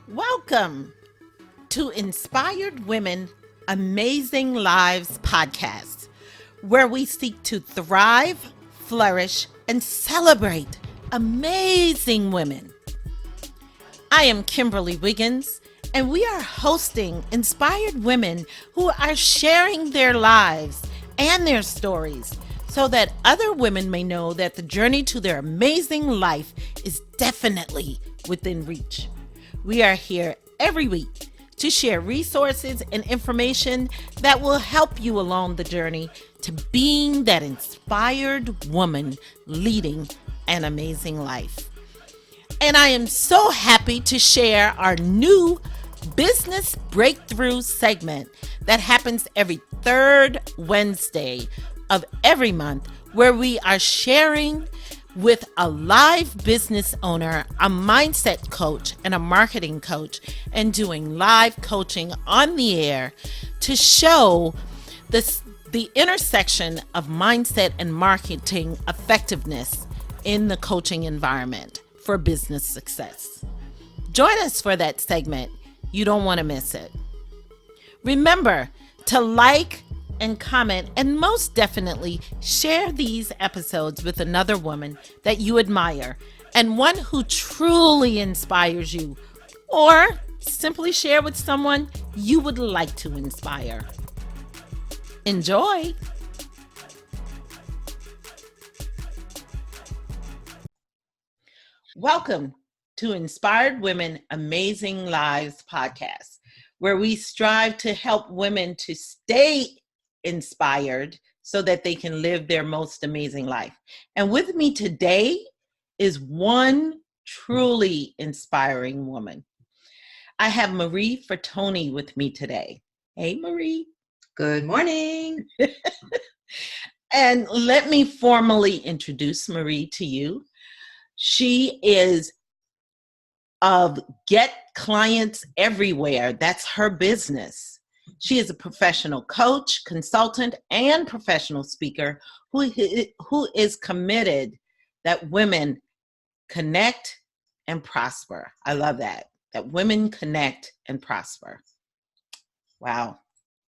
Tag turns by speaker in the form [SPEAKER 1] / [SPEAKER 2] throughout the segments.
[SPEAKER 1] Welcome to Inspired Women Amazing Lives podcast, where we seek to thrive, flourish, and celebrate amazing women. I am Kimberly Wiggins, and we are hosting inspired women who are sharing their lives and their stories so that other women may know that the journey to their amazing life is definitely within reach. We are here every week to share resources and information that will help you along the journey to being that inspired woman leading an amazing life. And I am so happy to share our new business breakthrough segment that happens every third Wednesday of every month, where we are sharing with a live business owner, a mindset coach, and a marketing coach, and doing live coaching on the air to show the intersection of mindset and marketing effectiveness in the coaching environment for business success. Join us for that segment. You don't want to miss it. Remember to like and comment, and most definitely share these episodes with another woman that you admire and one who truly inspires you, or simply share with someone you would like to inspire. Enjoy. Welcome to Inspired Women Amazing Lives podcast, where we strive to help women to stay inspired so that they can live their most amazing life. And with me today is one truly inspiring woman. I have Marie Fratoni with me today. Hey, Marie.
[SPEAKER 2] Good morning.
[SPEAKER 1] And let me formally introduce Marie to you. She is of Get Clients Everywhere. That's her business. She is a professional coach, consultant, and professional speaker who is committed that women connect and prosper. I love that women connect and prosper. Wow.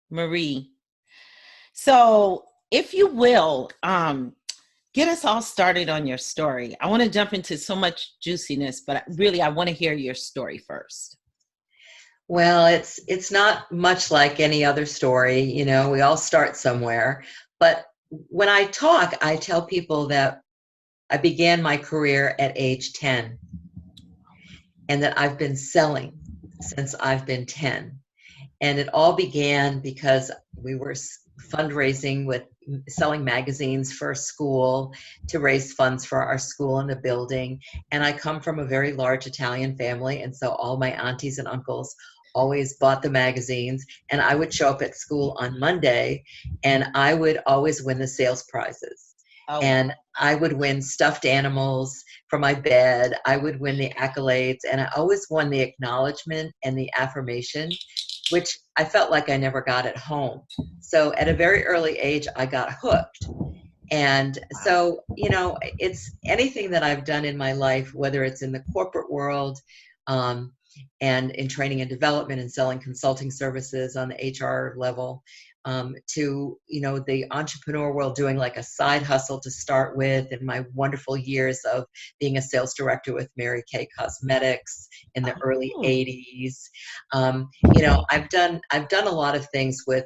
[SPEAKER 1] Marie. So if you will, get us all started on your story. I want to jump into so much juiciness, but really I want to hear your story first.
[SPEAKER 2] Well, it's not much like any other story. We all start somewhere. But when I talk, I tell people that I began my career at age 10 and that I've been selling since I've been 10. And it all began because we were fundraising with selling magazines for a school to raise funds for our school and the building. And I come from a very large Italian family. And so all my aunties and uncles always bought the magazines. And I would show up at school on Monday and I would always win the sales prizes.
[SPEAKER 1] Oh,
[SPEAKER 2] And I would win stuffed animals for my bed. I would win the accolades. And I always won the acknowledgement and the affirmation, which I felt like I never got at home. So at a very early age, I got hooked. And so, it's anything that I've done in my life, whether it's in the corporate world, and in training and development and selling consulting services on the HR level, to the entrepreneur world, doing like a side hustle to start with, in my wonderful years of being a sales director with Mary Kay Cosmetics in the early 80s. I've done a lot of things with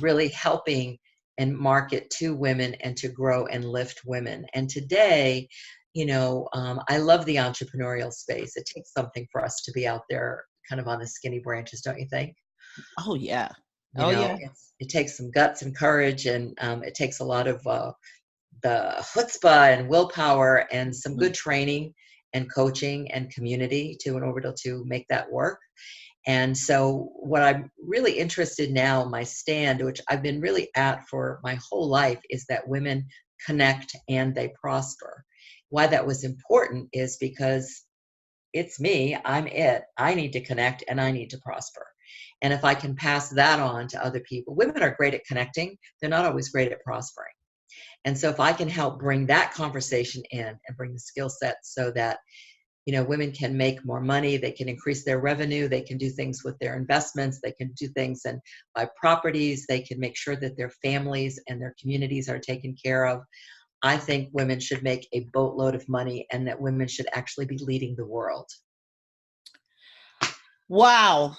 [SPEAKER 2] really helping and market to women and to grow and lift women. And today, I love the entrepreneurial space. It takes something for us to be out there kind of on the skinny branches, don't you think?
[SPEAKER 1] oh yeah.
[SPEAKER 2] You
[SPEAKER 1] Oh
[SPEAKER 2] know,
[SPEAKER 1] yeah.
[SPEAKER 2] it takes some guts and courage, and it takes a lot of the chutzpah and willpower and some good training and coaching and community in order to make that work. And so what I'm really interested now, my stand, which I've been really at for my whole life, is that women connect and they prosper. Why that was important is because it's me, I'm it. I need to connect and I need to prosper. And if I can pass that on to other people, women are great at connecting. They're not always great at prospering. And so if I can help bring that conversation in and bring the skill set so that women can make more money, they can increase their revenue, they can do things with their investments, they can do things and buy properties, they can make sure that their families and their communities are taken care of. I think women should make a boatload of money and that women should actually be leading the world.
[SPEAKER 1] Wow.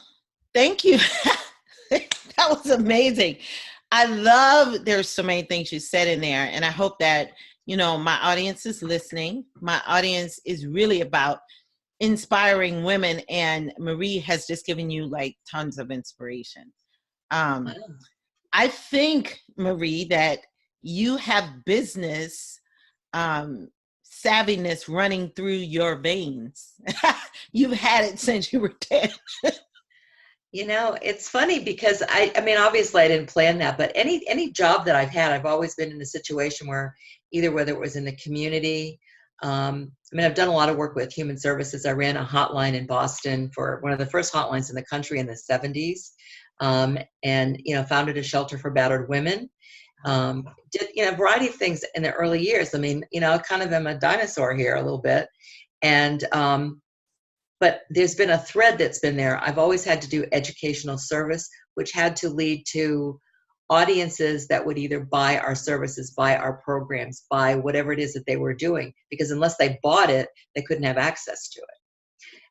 [SPEAKER 1] Thank you. That was amazing. I love there's so many things you said in there. And I hope that, my audience is listening. My audience is really about inspiring women. And Marie has just given you like tons of inspiration.
[SPEAKER 2] Wow.
[SPEAKER 1] I think, Marie, that you have business savviness running through your veins. You've had it since you were 10.
[SPEAKER 2] It's funny because I mean, obviously I didn't plan that, but any job that I've had, I've always been in a situation where whether it was in the community, I mean, I've done a lot of work with human services. I ran a hotline in Boston for one of the first hotlines in the country in the 70s, and, founded a shelter for battered women. Did, a variety of things in the early years. I mean, I kind of am a dinosaur here a little bit. And, but there's been a thread that's been there. I've always had to do educational service, which had to lead to audiences that would either buy our services, buy our programs, buy whatever it is that they were doing, because unless they bought it, they couldn't have access to it.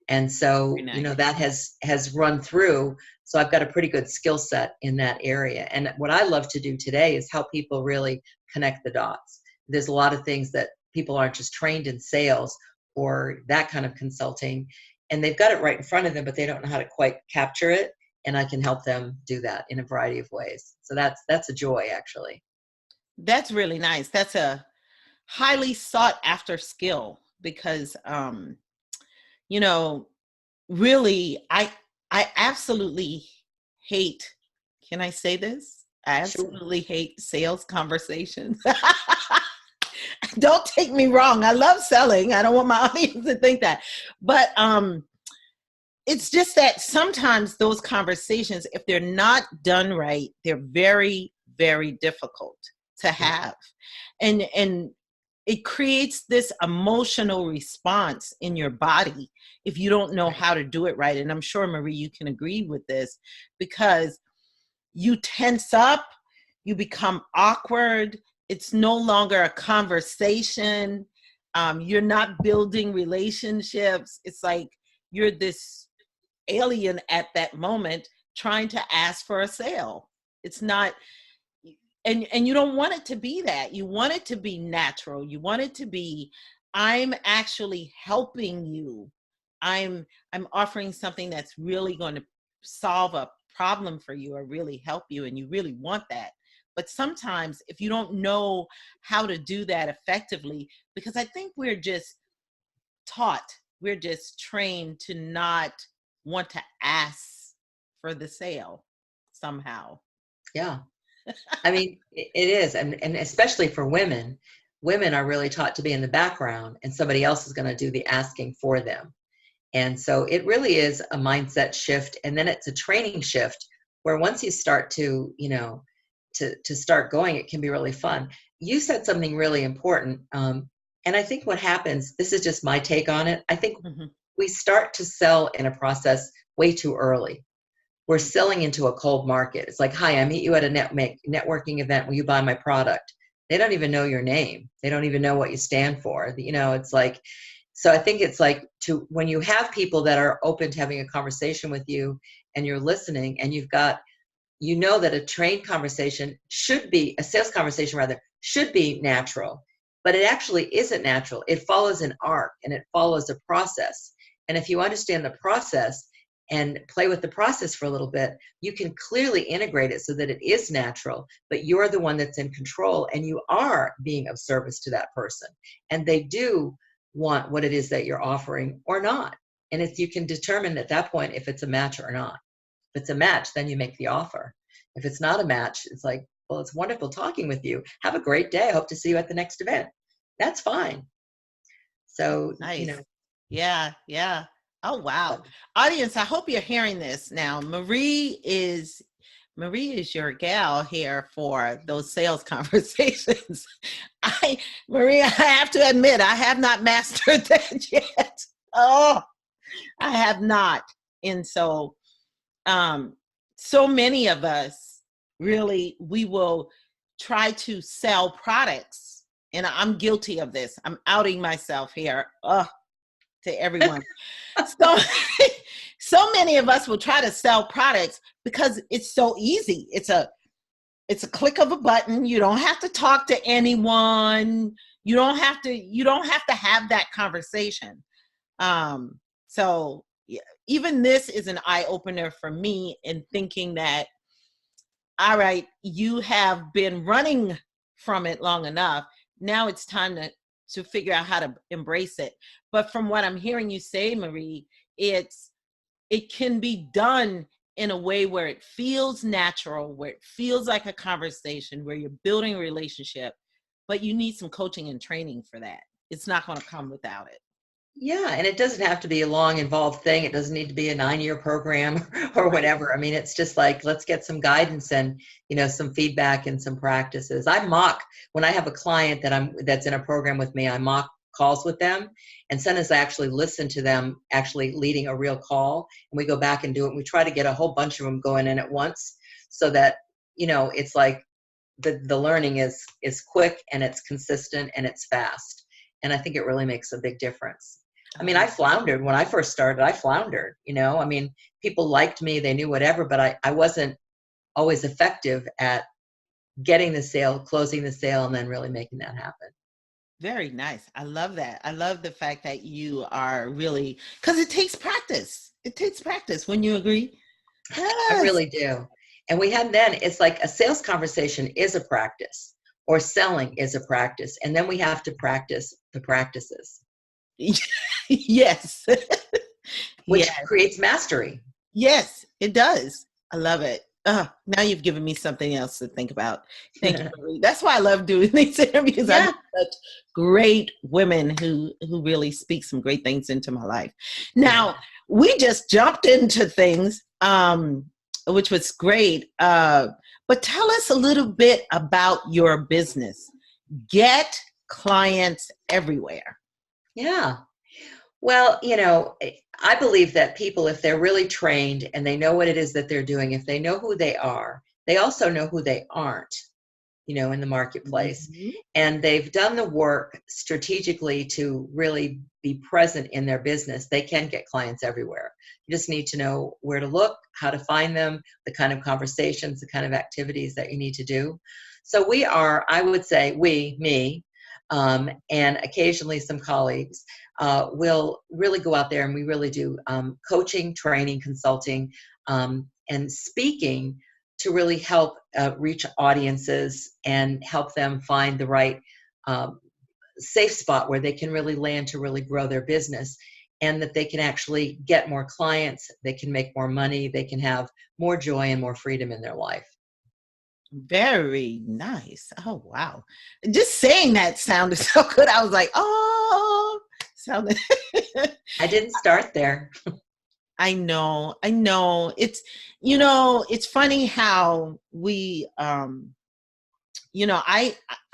[SPEAKER 2] And so,
[SPEAKER 1] Nice.
[SPEAKER 2] that has run through. So I've got a pretty good skill set in that area. And what I love to do today is help people really connect the dots. There's a lot of things that people aren't just trained in sales or that kind of consulting, and they've got it right in front of them, but they don't know how to quite capture it. And I can help them do that in a variety of ways. So that's a joy, actually.
[SPEAKER 1] That's really nice. That's a highly sought after skill because, really, I absolutely hate, can I say this? I absolutely hate sales conversations. Don't take me wrong. I love selling. I don't want my audience to think that. But it's just that sometimes those conversations, if they're not done right, they're very, very difficult to have. And it creates this emotional response in your body if you don't know how to do it right. And I'm sure, Marie, you can agree with this, because you tense up, you become awkward. It's no longer a conversation. You're not building relationships. It's like you're this alien at that moment trying to ask for a sale. It's not, and you don't want it to be that. You want it to be natural. You want it to be, I'm actually helping you. I'm offering something that's really going to solve a problem for you or really help you, and you really want that. But sometimes if you don't know how to do that effectively, because I think we're just we're just trained to not want to ask for the sale somehow.
[SPEAKER 2] Yeah. I mean, it is. And especially for women are really taught to be in the background and somebody else is going to do the asking for them. And so it really is a mindset shift. And then it's a training shift where once you start to, to start going, it can be really fun. You said something really important. And I think what happens, this is just my take on it. I think we start to sell in a process way too early. We're selling into a cold market. It's like, hi, I meet you at a networking event. Will you buy my product? They don't even know your name. They don't even know what you stand for. It's like, so I think it's like when you have people that are open to having a conversation with you and you're listening and you've got, that a trained conversation should be, a sales conversation rather, should be natural, but it actually isn't natural. It follows an arc and it follows a process. And if you understand the process and play with the process for a little bit, you can clearly integrate it so that it is natural, but you're the one that's in control and you are being of service to that person. And they do want what it is that you're offering or not. And if you can determine at that point if it's a match or not. If it's a match, then you make the offer. If it's not a match, it's like, well, it's wonderful talking with you. Have a great day. I hope to see you at the next event. That's fine. So,
[SPEAKER 1] nice. Yeah. Oh, wow. Audience, I hope you're hearing this now. Marie is your gal here for those sales conversations. Marie, I have to admit, I have not mastered that yet. Oh, I have not. And so, um, so many of us really, we will try to sell products. And I'm guilty of this. I'm outing myself here. To everyone. So, so many of us will try to sell products because it's so easy. It's a click of a button. You don't have to talk to anyone. You don't have to have that conversation. So yeah, even this is an eye opener for me in thinking that, all right, you have been running from it long enough. Now it's time to figure out how to embrace it. But from what I'm hearing you say, Marie, it can be done in a way where it feels natural, where it feels like a conversation, where you're building a relationship, but you need some coaching and training for that. It's not going to come without it.
[SPEAKER 2] Yeah, and it doesn't have to be a long, involved thing. It doesn't need to be a 9-year program or
[SPEAKER 1] Right.
[SPEAKER 2] whatever. I mean, it's just like, let's get some guidance and, some feedback and some practices. I mock when I have a client that's in a program with me, I mock calls with them. And sometimes I actually listen to them actually leading a real call, and we go back and do it. And we try to get a whole bunch of them going in at once so that, it's like the learning is quick and it's consistent and it's fast. And I think it really makes a big difference. I mean, I floundered when I first started. I floundered, I mean, people liked me, they knew whatever, but I wasn't always effective at getting the sale, closing the sale, and then really making that happen.
[SPEAKER 1] Very nice. I love that. I love the fact that you are really, because it takes practice. It takes practice. When you agree?
[SPEAKER 2] I
[SPEAKER 1] Yes.
[SPEAKER 2] really do. And then it's like a sales conversation is a practice, or selling is a practice. And then we have to practice the practices,
[SPEAKER 1] Yes.
[SPEAKER 2] which
[SPEAKER 1] Yes.
[SPEAKER 2] creates mastery.
[SPEAKER 1] Yes, it does. I love it. Now you've given me something else to think about. Thank you, Marie. That's why I love doing these interviews. I meet
[SPEAKER 2] Yeah.
[SPEAKER 1] such great women who really speak some great things into my life.
[SPEAKER 2] Yeah.
[SPEAKER 1] Now, we just jumped into things, which was great. But tell us a little bit about your business. Get clients everywhere.
[SPEAKER 2] Yeah. Well, I believe that people, if they're really trained and they know what it is that they're doing, if they know who they are, they also know who they aren't, in the marketplace.
[SPEAKER 1] Mhm.
[SPEAKER 2] And they've done the work strategically to really be present in their business. They can get clients everywhere. You just need to know where to look, how to find them, the kind of conversations, the kind of activities that you need to do. So I would say me, and occasionally some colleagues will really go out there, and we really do coaching, training, consulting, and speaking to really help reach audiences and help them find the right um, safe spot where they can really land to really grow their business, and that they can actually get more clients, they can make more money, they can have more joy and more freedom in their life.
[SPEAKER 1] Very nice. Oh, wow. Just saying that sounded so good. I was like, oh, sounded.
[SPEAKER 2] I didn't start there.
[SPEAKER 1] I know. I know. It's funny how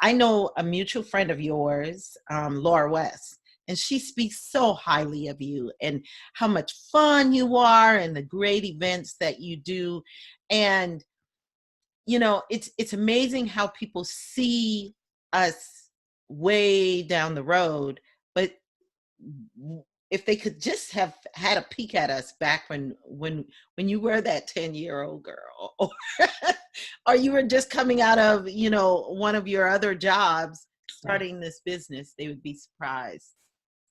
[SPEAKER 1] I know a mutual friend of yours, Laura West, and she speaks so highly of you and how much fun you are and the great events that you do. And it's amazing how people see us way down the road, but if they could just have had a peek at us back when you were that 10-year-old girl, or you were just coming out of one of your other jobs
[SPEAKER 2] Right.
[SPEAKER 1] starting this business, they would be surprised.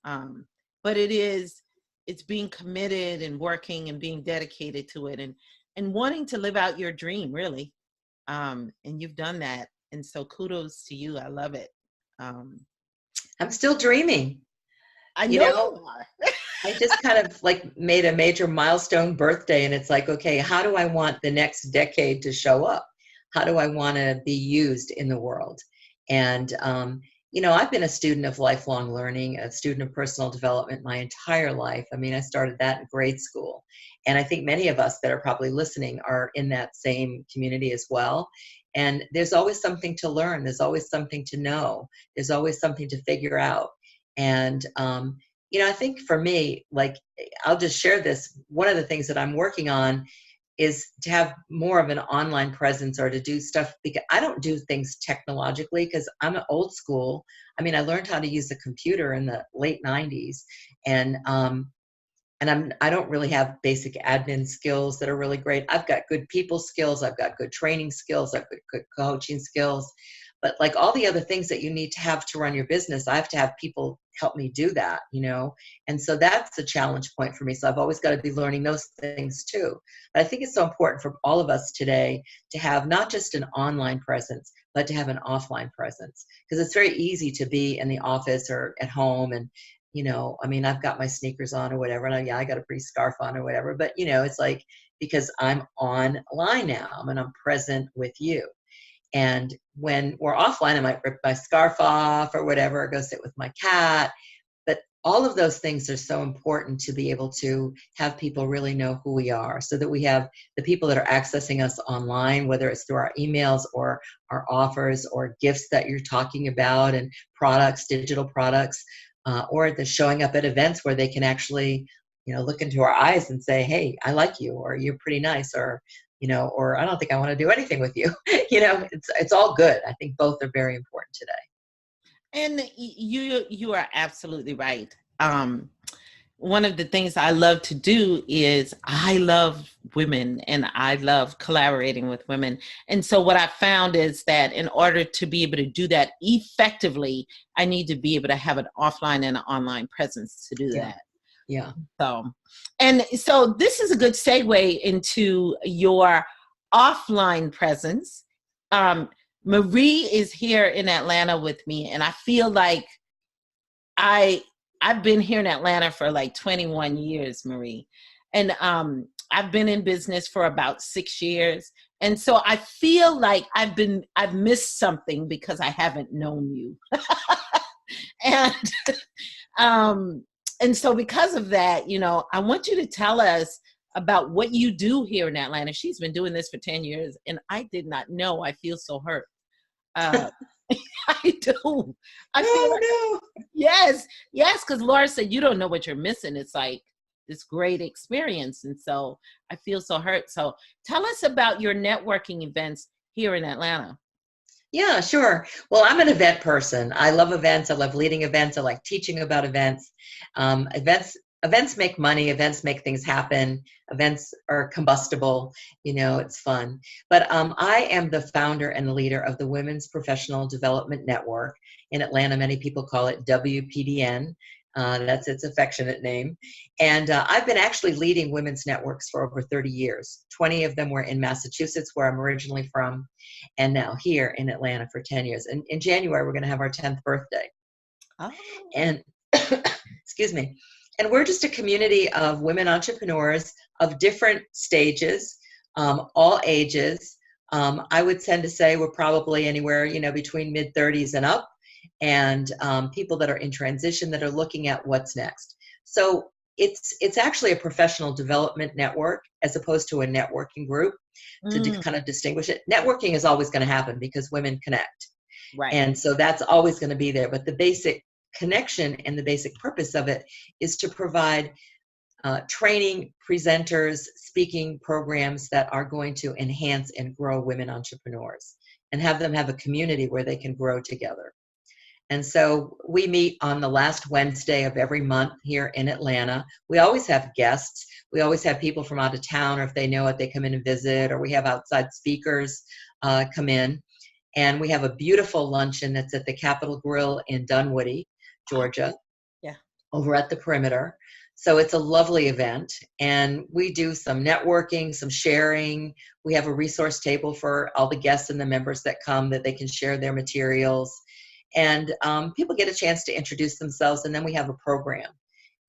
[SPEAKER 1] But it's being committed and working and being dedicated to it, and wanting to live out your dream, really. And you've done that. And so kudos to you. I love it. Um,
[SPEAKER 2] I'm still dreaming.
[SPEAKER 1] I
[SPEAKER 2] You
[SPEAKER 1] know
[SPEAKER 2] know,
[SPEAKER 1] you are.
[SPEAKER 2] I just kind of like made a major milestone birthday, and it's like, okay, how do I want the next decade to show up? How do I want to be used in the world? And, I've been a student of lifelong learning, a student of personal development my entire life. I mean, I started that in grade school. And I think many of us that are probably listening are in that same community as well. And there's always something to learn. There's always something to know. There's always something to figure out. And I think for me, like, I'll just share this. One of the things that I'm working on is to have more of an online presence, or to do stuff, because I don't do things technologically because I'm an old school. I mean, I learned how to use a computer in the late 90s, and I don't really have basic admin skills that are really great. I've got good people skills, I've got good training skills, I've got good coaching skills. But like all the other things that you need to have to run your business, I have to have people help me do that. And so that's a challenge point for me. So I've always got to be learning those things too. But I think it's so important for all of us today to have not just an online presence, but to have an offline presence. Because it's very easy to be in the office or at home, and I mean, I've got my sneakers on or whatever, and I got a pretty scarf on or whatever, but it's like, because I'm online now and I'm present with you. And when we're offline, I might rip my scarf off or whatever, or go sit with my cat. But all of those things are so important to be able to have people really know who we are, so that we have the people that are accessing us online, whether it's through our emails or our offers or gifts that you're talking about, and products, digital products, or the showing up at events where they can actually, look into our eyes and say, hey, I like you, or you're pretty nice, or I don't think I want to do anything with you. It's all good. I think both are very important today.
[SPEAKER 1] And you are absolutely right. One of the things I love to do is I love women and I love collaborating with women. And so what I found is that in order to be able to do that effectively, I need to be able to have an offline and an online presence to do
[SPEAKER 2] Yeah.
[SPEAKER 1] that.
[SPEAKER 2] Yeah.
[SPEAKER 1] So this is a good segue into your offline presence. Marie is here in Atlanta with me, and I feel like I've been here in Atlanta for like 21 years, Marie. And I've been in business for about 6 years. And so I feel like I've missed something because I haven't known you. and um and so because of that, I want you to tell us about what you do here in Atlanta. She's been doing this for 10 years and I did not know. I feel so hurt. Uh I do. I feel
[SPEAKER 2] Oh
[SPEAKER 1] like,
[SPEAKER 2] no.
[SPEAKER 1] yes, because Laura said you don't know what you're missing. It's like this great experience. And so I feel so hurt. So tell us about your networking events here in Atlanta.
[SPEAKER 2] Yeah, sure. Well, I'm an event person. I love events. I love leading events. I like teaching about events. Events make money. Events make things happen. Events are combustible. It's fun. But I am the founder and leader of the Women's Professional Development Network in Atlanta. Many people call it WPDN. That's its affectionate name. And I've been actually leading women's networks for over 30 years. 20 of them were in Massachusetts, where I'm originally from, and now here in Atlanta for 10 years. And in January, we're going to have our 10th birthday.
[SPEAKER 1] Oh.
[SPEAKER 2] And excuse me. And we're just a community of women entrepreneurs of different stages, all ages. I would tend to say we're probably anywhere, between mid 30s and up, and people that are in transition that are looking at what's next. So it's actually a professional development network as opposed to a networking group. To kind of distinguish it, networking is always going to happen because women connect.
[SPEAKER 1] Right.
[SPEAKER 2] And so that's always going to be there. But the basic connection and the basic purpose of it is to provide training, presenters, speaking programs that are going to enhance and grow women entrepreneurs and have them have a community where they can grow together. And so we meet on the last Wednesday of every month here in Atlanta. We always have guests. We always have people from out of town, or if they know it, they come in and visit, or we have outside speakers come in. And we have a beautiful luncheon that's at the Capitol Grill in Dunwoody, Georgia, over at the Perimeter. So it's a lovely event. And we do some networking, some sharing. We have a resource table for all the guests and the members that come, that they can share their materials. And people get a chance to introduce themselves, and then we have a program.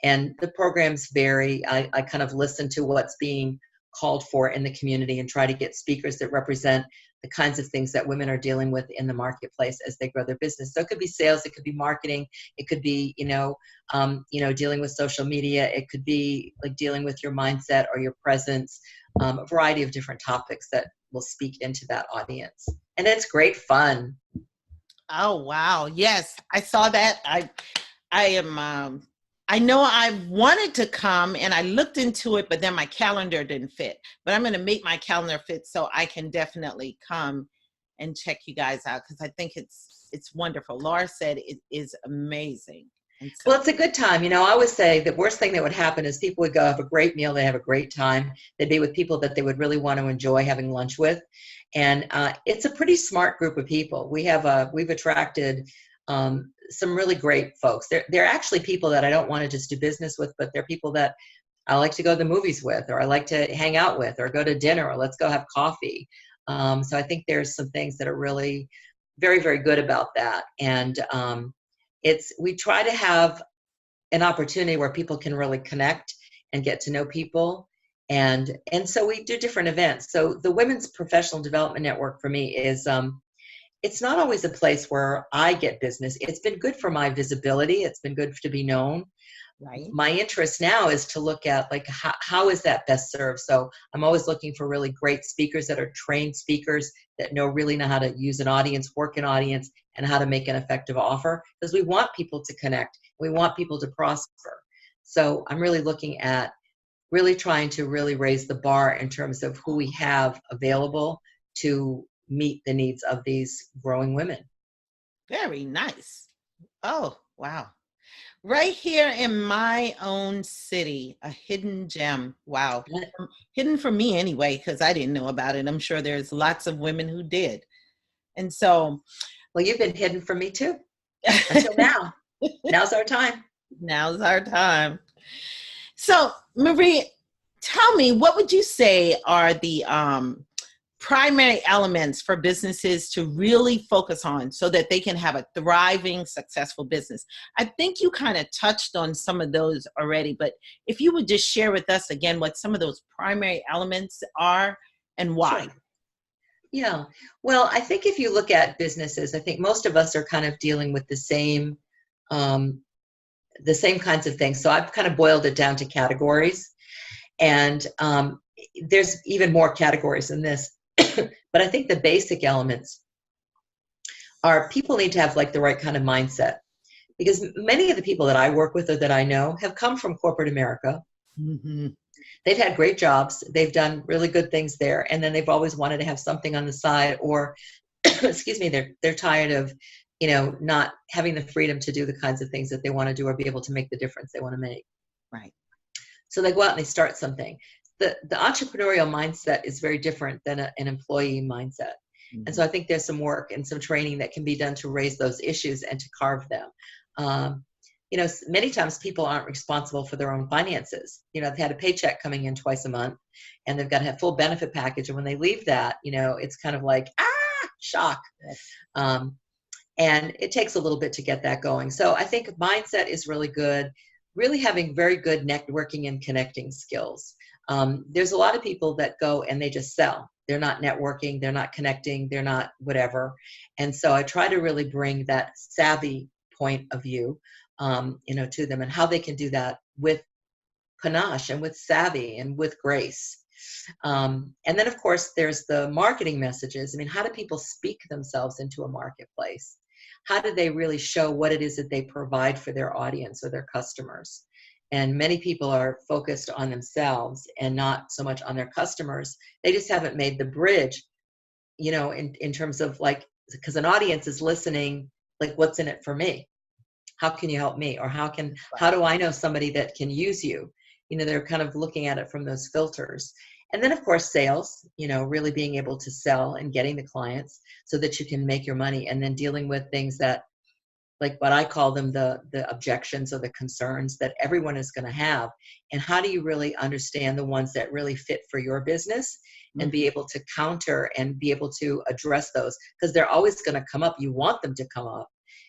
[SPEAKER 2] And the programs vary. I kind of listen to what's being called for in the community and try to get speakers that represent the kinds of things that women are dealing with in the marketplace as they grow their business. So it could be sales, it could be marketing, it could be dealing with social media, it could be like dealing with your mindset or your presence, a variety of different topics that will speak into that audience. And it's great fun.
[SPEAKER 1] Oh, wow. Yes, I saw that. I am I know I wanted to come and I looked into it, but then my calendar didn't fit. But I'm going to make my calendar fit so I can definitely come and check you guys out because I think it's wonderful. Laura said it is amazing. And so,
[SPEAKER 2] Well, it's a good time. I always say the worst thing that would happen is people would go have a great meal, they have a great time, they'd be with people that they would really want to enjoy having lunch with, and it's a pretty smart group of people. We've attracted some really great folks. They're actually people that I don't want to just do business with, but they're people that I like to go to the movies with, or I like to hang out with, or go to dinner, or let's go have coffee. So I think there's some things that are really very, very good about that. And we try to have an opportunity where people can really connect and get to know people. And so we do different events. So the Women's Professional Development Network for me is it's not always a place where I get business. It's been good for my visibility. It's been good to be known.
[SPEAKER 1] right.
[SPEAKER 2] My interest now is to look at like how is that best served. So I'm always looking for really great speakers that are trained speakers that really know how to use an audience, work an audience, and how to make an effective offer, because we want people to connect, we want people to prosper. So I'm really looking at really trying to really raise the bar in terms of who we have available to meet the needs of these growing women.
[SPEAKER 1] Very nice. Oh, wow. Right here in my own city, a hidden gem. Wow. Hidden for me anyway, because I didn't know about it. I'm sure there's lots of women who did. And so
[SPEAKER 2] Well, you've been hidden from me too until now. Now's our time.
[SPEAKER 1] now's our time. So, Marie, tell me, what would you say are the primary elements for businesses to really focus on so that they can have a thriving, successful business? I think you kind of touched on some of those already, but if you would just share with us again what some of those primary elements are and why.
[SPEAKER 2] Sure. Yeah. Well, I think if you look at businesses, I think most of us are kind of dealing with um, the same kinds of things. So I've kind of boiled it down to categories, and there's even more categories than this. But I think the basic elements are people need to have like the right kind of mindset, because many of the people that I work with or that I know have come from corporate America.
[SPEAKER 1] Mhm.
[SPEAKER 2] They've had great jobs, they've done really good things there, and then they've always wanted to have something on the side, or excuse me, they're tired of not having the freedom to do the kinds of things that they want to do or be able to make the difference they want to make.
[SPEAKER 1] Right.
[SPEAKER 2] So they go out and they start something. The entrepreneurial mindset is very different than an employee mindset. And
[SPEAKER 1] Mhm.
[SPEAKER 2] so I think there's some work and some training that can be done to raise those issues and to carve them. Um, Many times people aren't responsible for their own finances. They've had a paycheck coming in twice a month, and they've got to have full benefit package. And when they leave that, it's kind of like, shock.
[SPEAKER 1] Yes.
[SPEAKER 2] Um, and it takes a little bit to get that going. So I think mindset is really good, really having very good networking and connecting skills. There's a lot of people that go and they just sell. They're not networking, they're not connecting, they're not whatever. And so I try to really bring that savvy point of view, to them, and how they can do that with panache and with savvy and with grace. And then, of course, there's the marketing messages. I mean, how do people speak themselves into a marketplace? How do they really show what it is that they provide for their audience or their customers? And many people are focused on themselves and not so much on their customers. They just haven't made the bridge, in terms of like, because an audience is listening, like, what's in it for me? How can you help me? Or how do I know somebody that can use you? They're kind of looking at it from those filters. And then, of course, sales, really being able to sell and getting the clients so that you can make your money, and then dealing with things that, like what I call them, the objections or the concerns that everyone is going to have. And how do you really understand the ones that really fit for your business and be
[SPEAKER 1] Mhm.
[SPEAKER 2] able to counter and be able to address those? Because they're always going to come up. You want them to come up.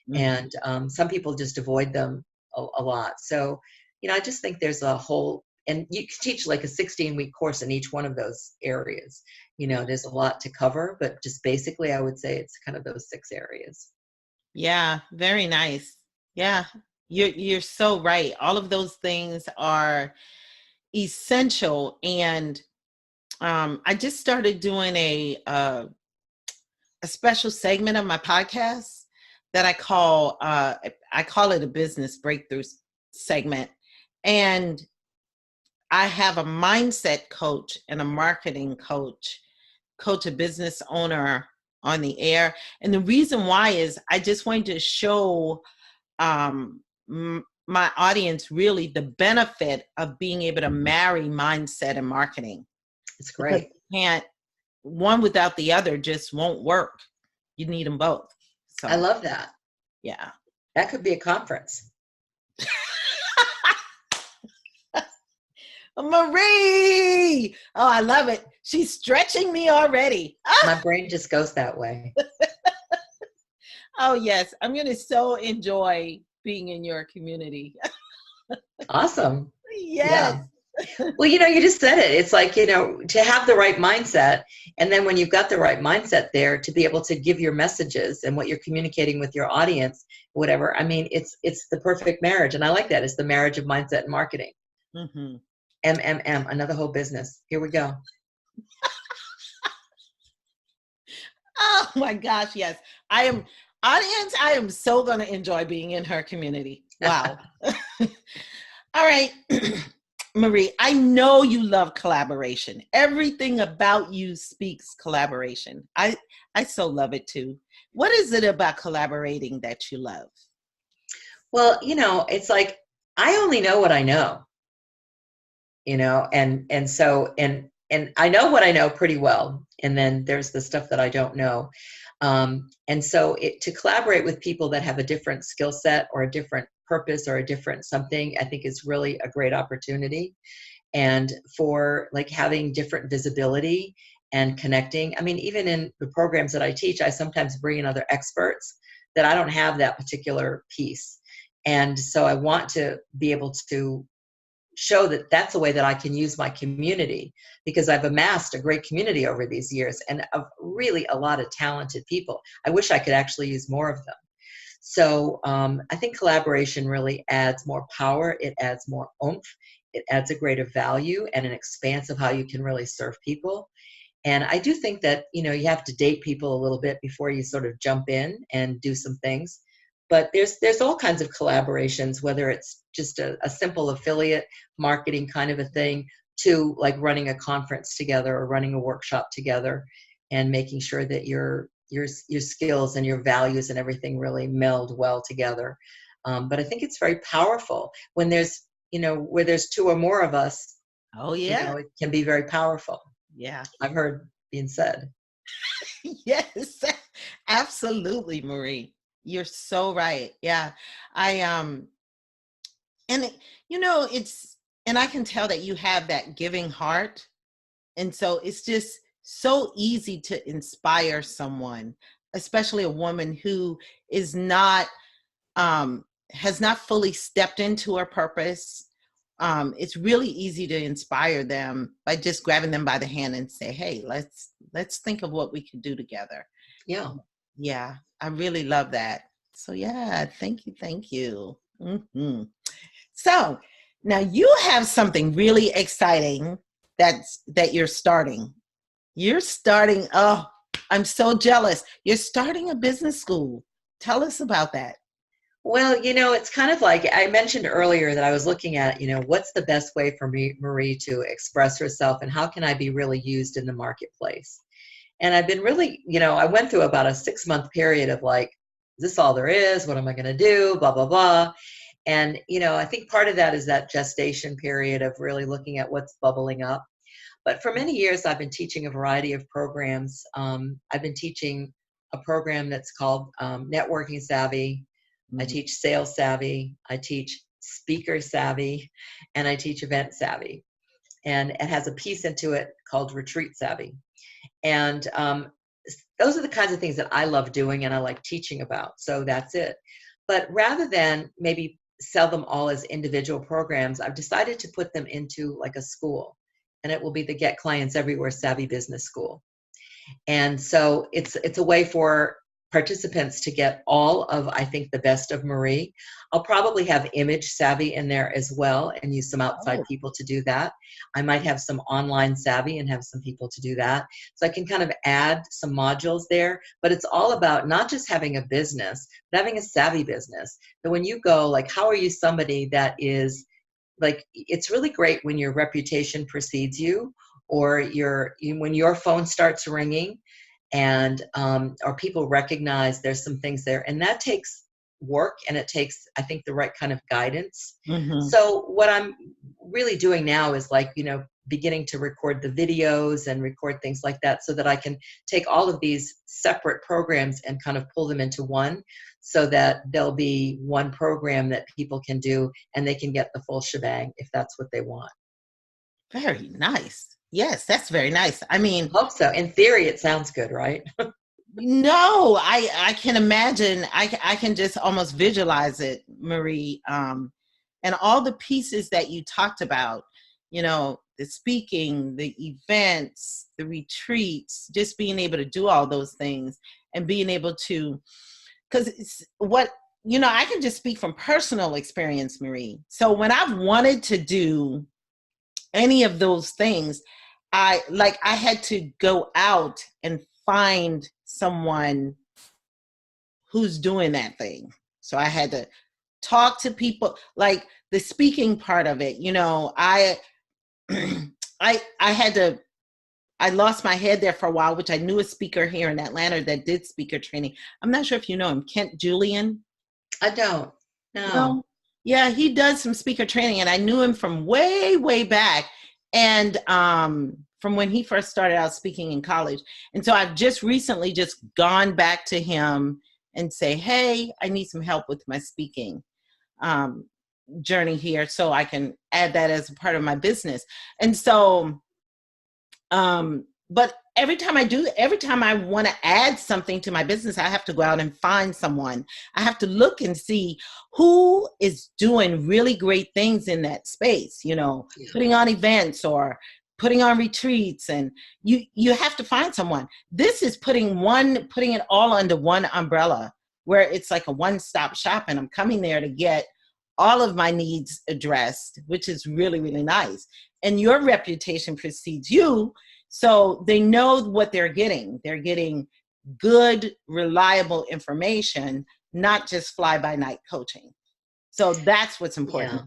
[SPEAKER 1] Mhm.
[SPEAKER 2] And some people just avoid them a lot. So, I just think there's a whole, and you can teach like a 16-week course in each one of those areas. There's a lot to cover, but just basically, I would say it's kind of those 6 areas.
[SPEAKER 1] Yeah, very nice. Yeah, you're so right. All of those things are essential. And I just started doing a special segment of my podcast that I call it a business breakthroughs segment. And I have a mindset coach and a marketing coach, coach a business owner on the air. And the reason why is I just wanted to show my audience really the benefit of being able to marry mindset and marketing.
[SPEAKER 2] It's
[SPEAKER 1] Because
[SPEAKER 2] great.
[SPEAKER 1] you can't, one without the other just won't work. You need them both.
[SPEAKER 2] I
[SPEAKER 1] So,
[SPEAKER 2] love that.
[SPEAKER 1] yeah.
[SPEAKER 2] That could be a conference.
[SPEAKER 1] Marie! Oh, I love it. She's stretching me already.
[SPEAKER 2] My brain just goes that way.
[SPEAKER 1] Oh, yes. I'm going to so enjoy being in your community.
[SPEAKER 2] Awesome.
[SPEAKER 1] Yes.
[SPEAKER 2] Yeah. Well, you just said it. It's like, to have the right mindset. And then when you've got the right mindset there, to be able to give your messages and what you're communicating with your audience, whatever. I mean, it's the perfect marriage. And I like that. It's the marriage of mindset and marketing.
[SPEAKER 1] Mm-hmm.
[SPEAKER 2] Another whole business. Here we go.
[SPEAKER 1] Oh my gosh, yes. Audience, I am so going to enjoy being in her community. Wow. All right. Marie, I know you love collaboration. Everything about you speaks collaboration. I so love it too. What is it about collaborating that you love?
[SPEAKER 2] Well, it's like I only know what I know, and so and I know what I know pretty well. And then there's the stuff that I don't know. And so to collaborate with people that have a different skill set or a different purpose or a different something, I think is really a great opportunity. And for like having different visibility and connecting. I mean, even in the programs that I teach, I sometimes bring in other experts that I don't have that particular piece. And so I want to be able to show that that's a way that I can use my community, because I've amassed a great community over these years and of really a lot of talented people. I wish I could actually use more of them. So I think collaboration really adds more power. It adds more oomph. It adds a greater value and an expanse of how you can really serve people. And I do think that, you have to date people a little bit before you sort of jump in and do some things. But there's all kinds of collaborations, whether it's just a simple affiliate marketing kind of a thing, to like running a conference together or running a workshop together and making sure that your skills and your values and everything really meld well together. But I think it's very powerful when there's, where there's two or more of us,
[SPEAKER 1] Oh yeah.
[SPEAKER 2] it can be very powerful.
[SPEAKER 1] Yeah.
[SPEAKER 2] I've heard being said.
[SPEAKER 1] Yes. Absolutely, Marie. You're so right. Yeah. I and it's and I can tell that you have that giving heart. And so it's just so easy to inspire someone, especially a woman who is not has not fully stepped into her purpose. It's really easy to inspire them by just grabbing them by the hand and say, "Hey, let's think of what we could do together."
[SPEAKER 2] Yeah.
[SPEAKER 1] Yeah, I really love that. So yeah, thank you. Hmm. So now you have something really exciting that you're starting. You're starting. Oh, I'm so jealous. You're starting a business school. Tell us about that.
[SPEAKER 2] Well, it's kind of like I mentioned earlier that I was looking at, what's the best way for Marie to express herself and how can I be really used in the marketplace? And I've been really, I went through about a 6-month period of like, is this all there is? What am I going to do? Blah, blah, blah. And, I think part of that is that gestation period of really looking at what's bubbling up. But for many years, I've been teaching a variety of programs. I've been teaching a program that's called Networking Savvy. I
[SPEAKER 1] Mhm.
[SPEAKER 2] teach Sales Savvy. I teach Speaker Savvy. And I teach Event Savvy. And it has a piece into it called Retreat Savvy. And those are the kinds of things that I love doing and I like teaching about. So that's it. But rather than maybe sell them all as individual programs, I've decided to put them into like a school. And it will be the Get Clients Everywhere Savvy Business School. And so it's a way for participants to get all of, I think, the best of Marie. I'll probably have image savvy in there as well and use some outside
[SPEAKER 1] Oh,
[SPEAKER 2] people to do that. I might have some online savvy and have some people to do that. So I can kind of add some modules there, but it's all about not just having a business, but having a savvy business. That when you go, like, how are you somebody that is like, it's really great when your reputation precedes you, or when your phone starts ringing, and or people recognize there's some things there, and that takes work, and it takes, I think, the right kind of guidance.
[SPEAKER 1] mm-hmm.
[SPEAKER 2] So what I'm really doing now is, like, beginning to record the videos and record things like that, so that I can take all of these separate programs and kind of pull them into one, so that there'll be one program that people can do, and they can get the full shebang if that's what they want.
[SPEAKER 1] Very nice. Yes, that's very nice. I mean,
[SPEAKER 2] Hope so. In theory, it sounds good, right?
[SPEAKER 1] no, I can imagine. I can just almost visualize it, Marie. And all the pieces that you talked about, the speaking, the events, the retreats, just being able to do all those things and being able to, because it's what, I can just speak from personal experience, Marie. So when I've wanted to do any of those things, I had to go out and find someone who's doing that thing. So I had to talk to people, like the speaking part of it. I I had to, I lost my head there for a while, which I knew a speaker here in Atlanta that did speaker training. I'm not sure if you know him, Kent Julian.
[SPEAKER 2] I don't. No.
[SPEAKER 1] No. Yeah, he does some speaker training, and I knew him from way, way back, and from when he first started out speaking in college. And so I've just recently just gone back to him and say, hey, I need some help with my speaking um, journey here, so I can add that as a part of my business. And so, but every time I want to add something to my business, I have to go out and find someone. I have to look and see who is doing really great things in that space, putting on events or putting on retreats, and you have to find someone. This is putting it all under one umbrella, where it's like a one-stop shop, and I'm coming there to get all of my needs addressed, which is really, really nice. And your reputation precedes you, so they know what they're getting. They're getting good, reliable information, not just fly-by-night coaching. So that's what's important.
[SPEAKER 2] Yeah.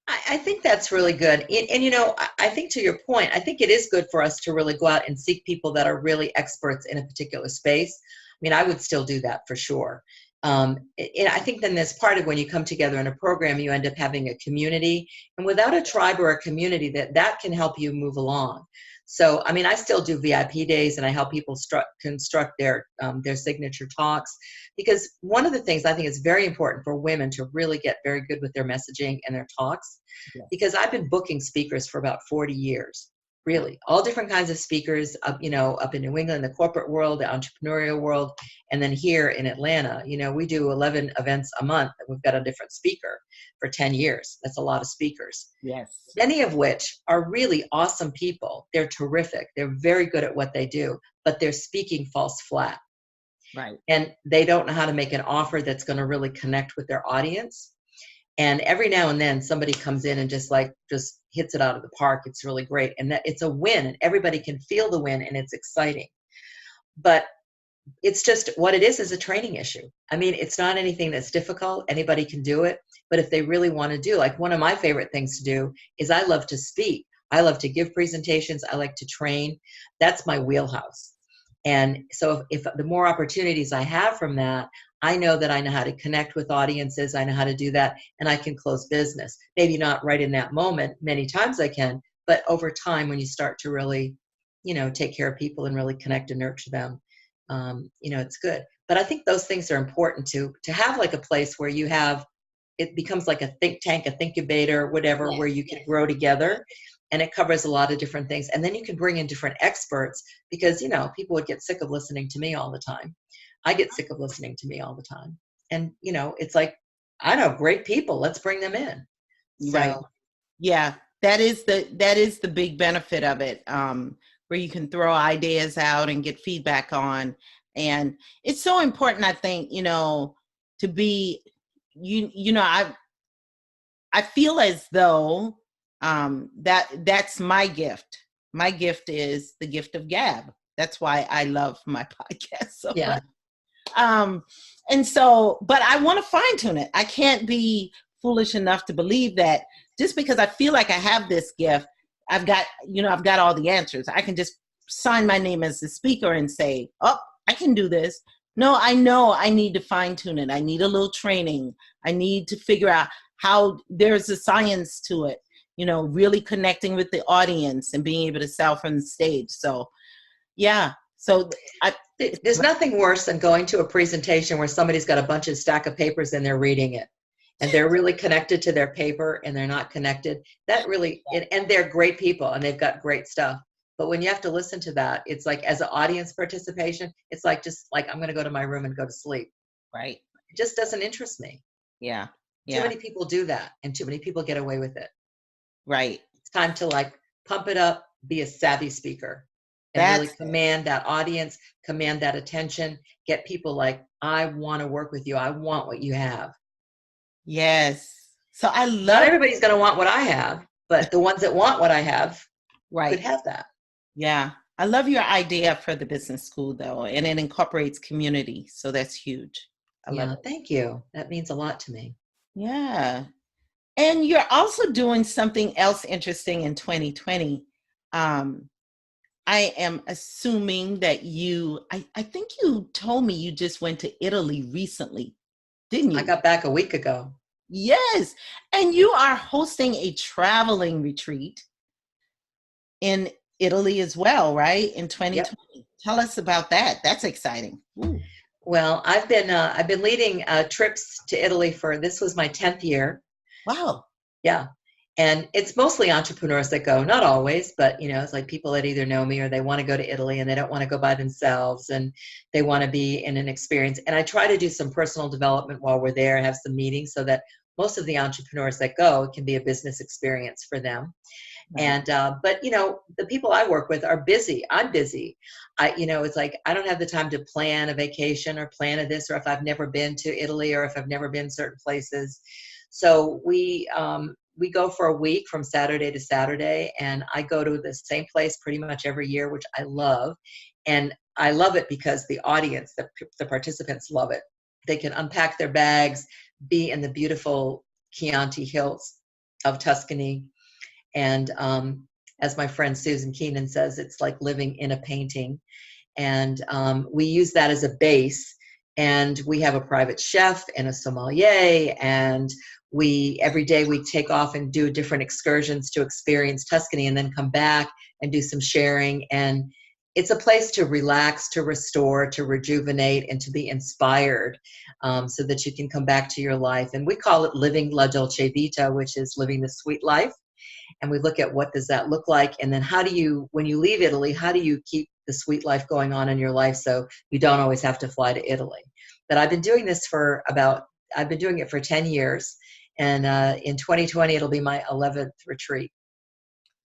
[SPEAKER 2] I think that's really good. And, I think, to your point, I think it is good for us to really go out and seek people that are really experts in a particular space. I mean, I would still do that for sure. And I think then there's part of when you come together in a program, you end up having a community. And without a tribe or a community, that can help you move along. So, I mean, I still do VIP days, and I help people construct their signature talks, because one of the things I think is very important for women to really get very good with their messaging and their talks,
[SPEAKER 1] Yeah.
[SPEAKER 2] because I've been booking speakers for about 40 years, really, all different kinds of speakers, up in New England, the corporate world, the entrepreneurial world, and then here in Atlanta, we do 11 events a month, and we've got a different speaker for 10 years. That's a lot of speakers.
[SPEAKER 1] Yes.
[SPEAKER 2] Many of which are really awesome people. They're terrific. They're very good at what they do, but their speaking falls flat.
[SPEAKER 1] Right.
[SPEAKER 2] And they don't know how to make an offer that's going to really connect with their audience. And every now and then somebody comes in and just hits it out of the park. It's really great. And that it's a win, and everybody can feel the win, and it's exciting. But it's just, what it is a training issue. I mean, it's not anything that's difficult. Anybody can do it. But if they really want to do, like, one of my favorite things to do is I love to speak. I love to give presentations. I like to train. That's my wheelhouse. And so if the more opportunities I have from that, I know that I know how to connect with audiences. I know how to do that, and I can close business. Maybe not right in that moment. Many times I can, but over time, when you start to really, take care of people and really connect and nurture them, it's good. But I think those things are important to have, like, a place where it becomes like a think tank, a incubator, whatever,
[SPEAKER 1] Yes.
[SPEAKER 2] where you can grow together, and it covers a lot of different things. And then you can bring in different experts, because, people would get sick of listening to me all the time. I get sick of listening to me all the time. And, it's like, I know great people, let's bring them in.
[SPEAKER 1] Right.
[SPEAKER 2] So,
[SPEAKER 1] Yeah. That is the big benefit of it, where you can throw ideas out and get feedback on. And it's so important, I think, to be, I feel as though that's my gift. My gift is the gift of gab. That's why I love my podcast so
[SPEAKER 2] Yeah.
[SPEAKER 1] much. Um, and so, but I want to fine tune it. I can't be foolish enough to believe that just because I feel like I have this gift, I've got all the answers. I can just sign my name as the speaker and say, oh, I can do this. No, I know I need to fine tune it. I need a little training. I need to figure out how there's a science to it, really connecting with the audience and being able to sell from the stage. So, yeah. So
[SPEAKER 2] There's nothing worse than going to a presentation where somebody's got a bunch of stack of papers and they're reading it and they're really connected to their paper and they're not connected. That really, and they're great people and they've got great stuff. But when you have to listen to that, it's like as an audience participation, it's like just like I'm going to go to my room and go to sleep.
[SPEAKER 1] Right.
[SPEAKER 2] It just doesn't interest me.
[SPEAKER 1] Yeah.
[SPEAKER 2] Too many people do that and too many people get away with it.
[SPEAKER 1] Right.
[SPEAKER 2] It's time to like pump it up, be a savvy speaker. And really command that audience, command that attention, get people like, I want to work with you. I want what you have.
[SPEAKER 1] Yes. So I love.
[SPEAKER 2] Not everybody's going to want what I have, but the ones that want what I have could have that.
[SPEAKER 1] Yeah. I love your idea for the business school though, and it incorporates community. So that's huge. I love it.
[SPEAKER 2] Thank you. That means a lot to me.
[SPEAKER 1] Yeah. And you're also doing something else interesting in 2020. I am assuming that I think you told me you just went to Italy recently, didn't you?
[SPEAKER 2] I got back a week ago.
[SPEAKER 1] Yes. And you are hosting a traveling retreat in Italy as well, right? In 2020. Yep. Tell us about that. That's exciting. Ooh.
[SPEAKER 2] Well, I've been leading trips to Italy this was my 10th year.
[SPEAKER 1] Wow.
[SPEAKER 2] Yeah. And it's mostly entrepreneurs that go, not always, but it's like people that either know me or they want to go to Italy and they don't want to go by themselves and they want to be in an experience. And I try to do some personal development while we're there and have some meetings so that most of the entrepreneurs that go can be a business experience for them. Right. And but the people I work with are busy. I'm busy. It's like I don't have the time to plan a vacation or plan a this, or if I've never been to Italy or if I've never been certain places. So we go for a week from Saturday to Saturday, and I go to the same place pretty much every year, which I love. And I love it because the audience, the participants love it. They can unpack their bags, be in the beautiful Chianti Hills of Tuscany. And as my friend Susan Keenan says, it's like living in a painting. And we use that as a base. And we have a private chef and a sommelier, and every day we take off and do different excursions to experience Tuscany and then come back and do some sharing. And it's a place to relax, to restore, to rejuvenate, and to be inspired so that you can come back to your life. And we call it living la dolce vita, which is living the sweet life. And we look at what does that look like, and then when you leave Italy, how do you keep the sweet life going on in your life so you don't always have to fly to Italy. But I've been doing this I've been doing it for 10 years, and in 2020 it'll be my 11th retreat.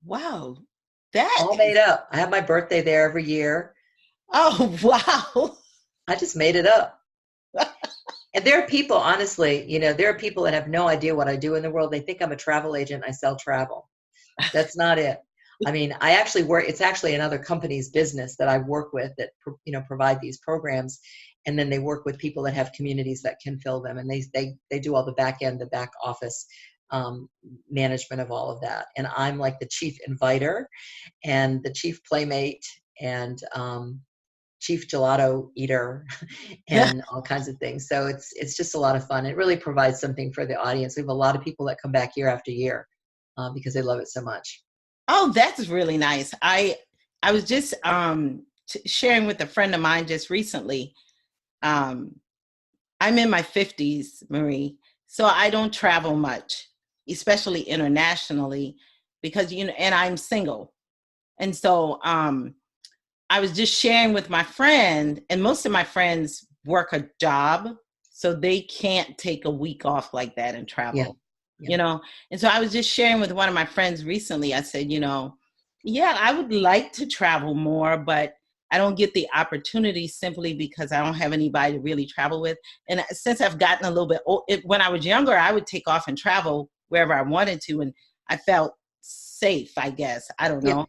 [SPEAKER 1] Wow.
[SPEAKER 2] All made up. I have my birthday there every year.
[SPEAKER 1] Oh, wow.
[SPEAKER 2] I just made it up. And there are people, honestly, there are people that have no idea what I do in the world. They think I'm a travel agent. I sell travel. That's not it. I mean, it's actually another company's business that I work with that, provide these programs. And then they work with people that have communities that can fill them. And they do all the back end, the back office management of all of that. And I'm like the chief inviter and the chief playmate and chief gelato eater and all kinds of things. So it's just a lot of fun. It really provides something for the audience. We have a lot of people that come back year after year because they love it so much.
[SPEAKER 1] Oh, that's really nice. I was just sharing with a friend of mine just recently. I'm in my 50s, Marie, so I don't travel much, especially internationally, because and I'm single. And so I was just sharing with my friend, and most of my friends work a job, so they can't take a week off like that and travel. Yeah. And so I was just sharing with one of my friends recently. I said, yeah, I would like to travel more, but I don't get the opportunity simply because I don't have anybody to really travel with. And since I've gotten a little bit old, when I was younger, I would take off and travel wherever I wanted to, and I felt safe, I guess. I don't
[SPEAKER 2] Yeah.
[SPEAKER 1] know.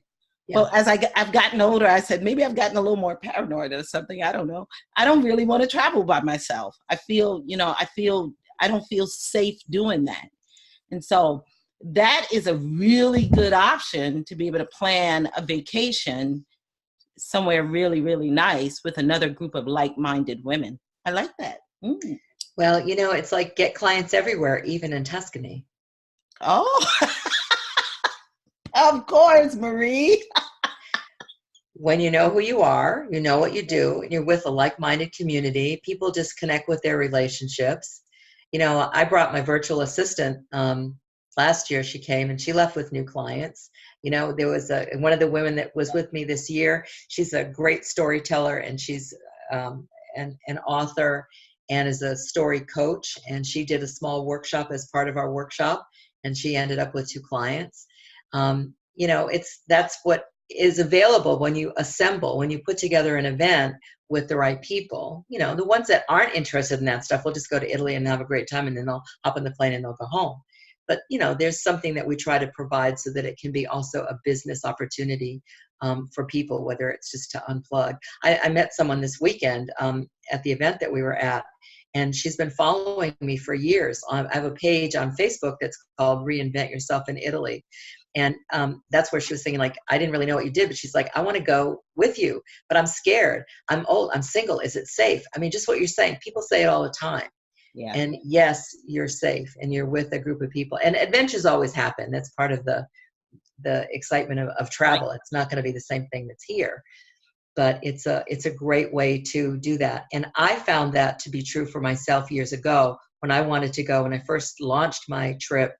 [SPEAKER 2] Yeah.
[SPEAKER 1] But as I've gotten older, I said maybe I've gotten a little more paranoid or something. I don't know. I don't really want to travel by myself. I feel, I don't feel safe doing that. And so that is a really good option to be able to plan a vacation somewhere really, really nice with another group of like-minded women. I like that. Mm.
[SPEAKER 2] Well, it's like get clients everywhere, even in Tuscany.
[SPEAKER 1] Oh, of course, Marie.
[SPEAKER 2] When you know who you are, you know what you do, and you're with a like-minded community, people just connect with their relationships. I brought my virtual assistant last year. She came and she left with new clients. There was one of the women that was with me this year. She's a great storyteller, and she's an author and is a story coach. And she did a small workshop as part of our workshop, and she ended up with two clients. That's what is available when you assemble, when you put together an event with the right people. The ones that aren't interested in that stuff will just go to Italy and have a great time, and then they'll hop on the plane and they'll go home. But there's something that we try to provide so that it can be also a business opportunity for people, whether it's just to unplug. I met someone this weekend at the event that we were at, and she's been following me for years. I have a page on Facebook that's called Reinvent Yourself in Italy. And that's where she was saying, like, I didn't really know what you did, but she's like, I want to go with you, but I'm scared. I'm old. I'm single. Is it safe? I mean, just what you're saying. People say it all the time.
[SPEAKER 1] Yeah.
[SPEAKER 2] And yes, you're safe, and you're with a group of people. And adventures always happen. That's part of the excitement of travel. It's not going to be the same thing that's here, but it's a great way to do that. And I found that to be true for myself years ago when I wanted to go. When I first launched my trip,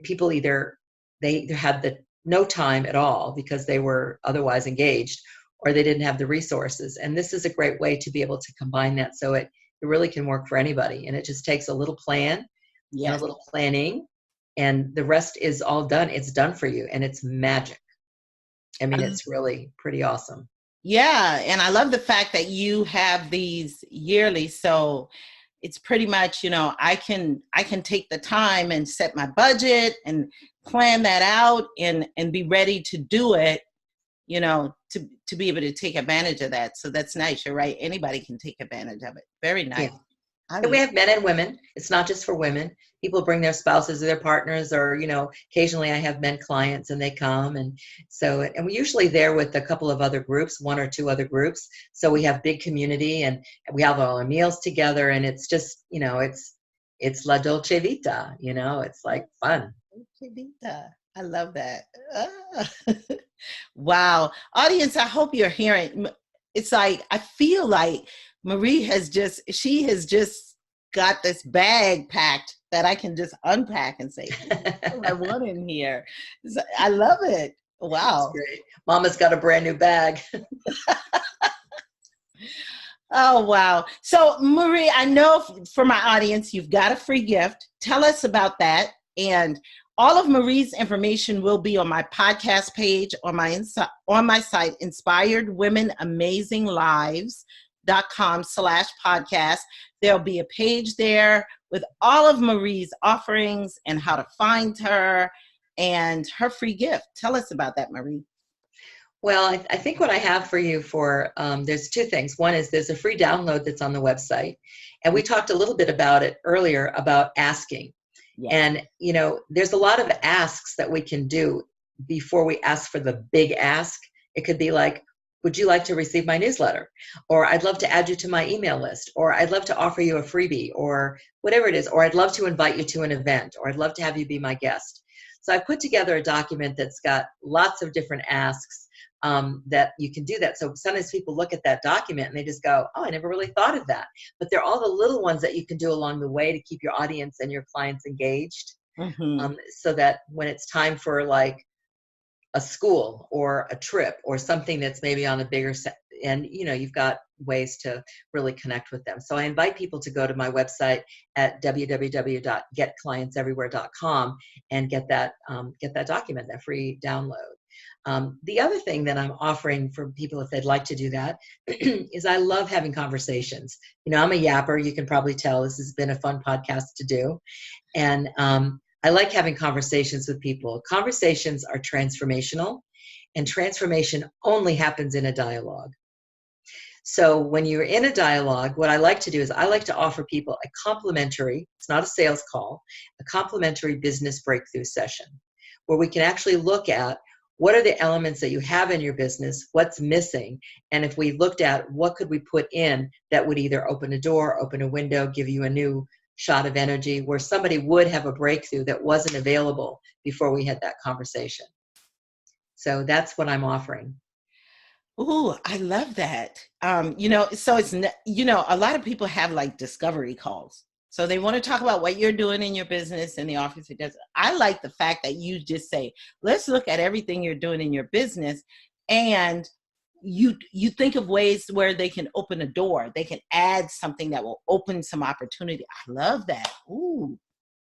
[SPEAKER 2] people either had no time at all because they were otherwise engaged, or they didn't have the resources. And this is a great way to be able to combine that, so it really can work for anybody. And it just takes a little plan and a little planning, and the rest is all done. It's done for you, and it's magic. I mean, it's really pretty awesome.
[SPEAKER 1] Yeah, and I love the fact that you have these yearly, so it's pretty much, I can take the time and set my budget and plan that out and be ready to do it, to be able to take advantage of that. So that's nice. You're right. Anybody can take advantage of it. Very nice.
[SPEAKER 2] Yeah. And we have men and women. It's not just for women. People bring their spouses or their partners, or, occasionally I have men clients and they come. And we're usually there with a couple of other groups, one or two other groups. So we have big community, and we have all our meals together, and it's just, it's la dolce vita, it's like fun.
[SPEAKER 1] Dolce vita. I love that. Wow. Audience, I hope you're hearing. It's like, I feel like Marie has just got this bag packed that I can just unpack and say, I want in here. So I love it. Wow.
[SPEAKER 2] That's great. Mama's got a brand new bag.
[SPEAKER 1] Oh, wow. So Marie, I know for my audience, you've got a free gift. Tell us about that. And all of Marie's information will be on my podcast page, on my site, inspiredwomenamazinglives.com/podcast. There'll be a page there with all of Marie's offerings and how to find her and her free gift. Tell us about that, Marie.
[SPEAKER 2] Well, I think what I have for you there's two things. One is there's a free download that's on the website. And we talked a little bit about it earlier about asking. Yeah. And, there's a lot of asks that we can do before we ask for the big ask. It could be like, would you like to receive my newsletter? Or I'd love to add you to my email list. Or I'd love to offer you a freebie, or whatever it is. Or I'd love to invite you to an event. Or I'd love to have you be my guest. So I put together a document that's got lots of different asks that you can do that. So sometimes people look at that document and they just go, oh, I never really thought of that. But they're all the little ones that you can do along the way to keep your audience and your clients engaged. Mm-hmm. So that when it's time for like a school or a trip or something that's maybe on a bigger set, and you've got ways to really connect with them. So I invite people to go to my website at www.getclientseverywhere.com and get that document, that free download. The other thing that I'm offering for people if they'd like to do that is I love having conversations. I'm a yapper. You can probably tell this has been a fun podcast to do. And I like having conversations with people. Conversations are transformational, and transformation only happens in a dialogue. So when you're in a dialogue, what I like to do is I like to offer people a complimentary, it's not a sales call, a complimentary business breakthrough session where we can actually look at what are the elements that you have in your business, what's missing, and if we looked at what could we put in that would either open a door, open a window, give you a new shot of energy where somebody would have a breakthrough that wasn't available before we had that conversation. So that's what I'm offering.
[SPEAKER 1] Ooh, I love that. So a lot of people have like discovery calls. So they want to talk about what you're doing in your business in the office. It does. I like the fact that you just say, let's look at everything you're doing in your business, and you think of ways where they can open a door. They can add something that will open some opportunity. I love that. Ooh,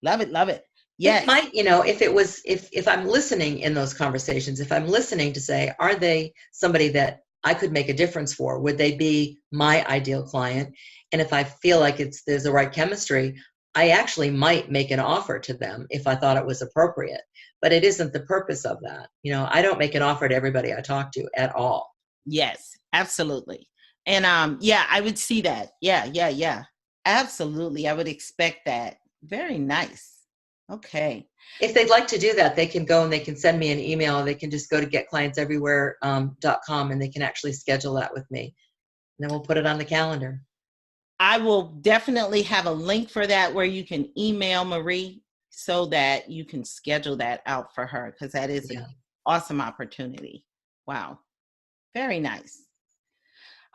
[SPEAKER 1] love it, love it.
[SPEAKER 2] It
[SPEAKER 1] Yes.
[SPEAKER 2] might, if I'm listening in those conversations, if I'm listening to say, are they somebody that I could make a difference for? Would they be my ideal client? And if I feel like there's the right chemistry, I actually might make an offer to them if I thought it was appropriate. But it isn't the purpose of that. I don't make an offer to everybody I talk to at all.
[SPEAKER 1] Yes, absolutely. And yeah, I would see that. Yeah, yeah, yeah. Absolutely. I would expect that. Very nice. Okay.
[SPEAKER 2] If they'd like to do that, they can go and they can send me an email. They can just go to getclientseverywhere.com and they can actually schedule that with me. And then we'll put it on the calendar.
[SPEAKER 1] I will definitely have a link for that where you can email Marie so that you can schedule that out for her, because that is an awesome opportunity. Wow. Very nice.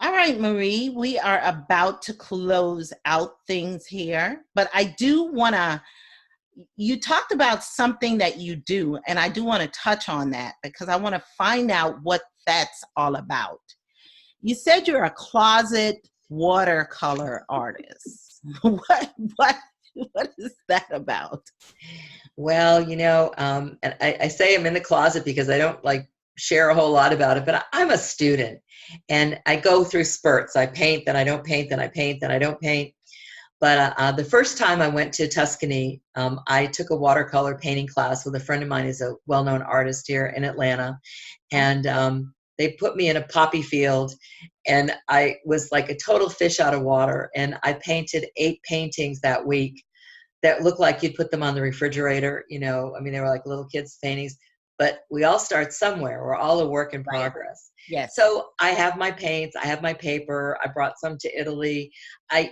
[SPEAKER 1] All right, Marie, we are about to close out things here, but I do want to, you talked about something that you do, and I do want to touch on that because I want to find out what that's all about. You said you're a closet watercolor artist. What what is that about?
[SPEAKER 2] Well, and I say I'm in the closet because I don't like share a whole lot about it, but I'm a student and I go through spurts. I paint, then I don't paint, then I paint, then I don't paint. But the first time I went to Tuscany, I took a watercolor painting class with a friend of mine who's a well-known artist here in Atlanta. And they put me in a poppy field and I was like a total fish out of water. And I painted 8 paintings that week that looked like you'd put them on the refrigerator. They were like little kids' paintings, but we all start somewhere. We're all a work in progress.
[SPEAKER 1] Yes.
[SPEAKER 2] So I have my paints, I have my paper. I brought some to Italy. I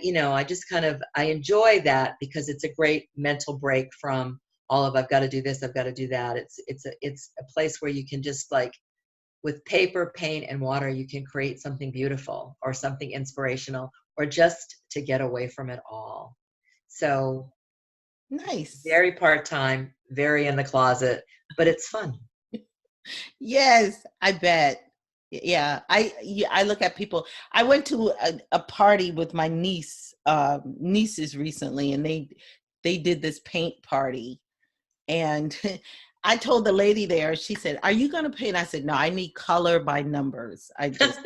[SPEAKER 2] just I enjoy that because it's a great mental break from all of I've got to do this, I've got to do that. It's a place where you can just like with paper, paint, and water, you can create something beautiful or something inspirational or just to get away from it all. So
[SPEAKER 1] Nice.
[SPEAKER 2] very part-time, very in the closet, but it's fun.
[SPEAKER 1] Yes, I bet. Yeah, I look at people. I went to a party with my nieces recently, and they did this paint party, and I told the lady there. She said, "Are you going to paint?" I said, "No, I need color by numbers. I just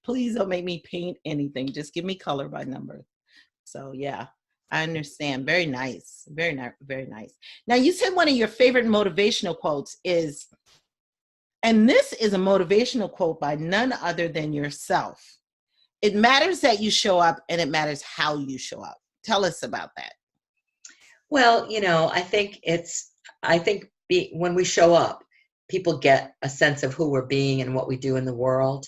[SPEAKER 1] please don't make me paint anything. Just give me color by numbers." So yeah, I understand. Very nice. Very nice. Very nice. Now you said one of your favorite motivational quotes is, and this is a motivational quote by none other than yourself. It matters that you show up, and it matters how you show up. Tell us about that.
[SPEAKER 2] Well, I think when we show up, people get a sense of who we're being and what we do in the world.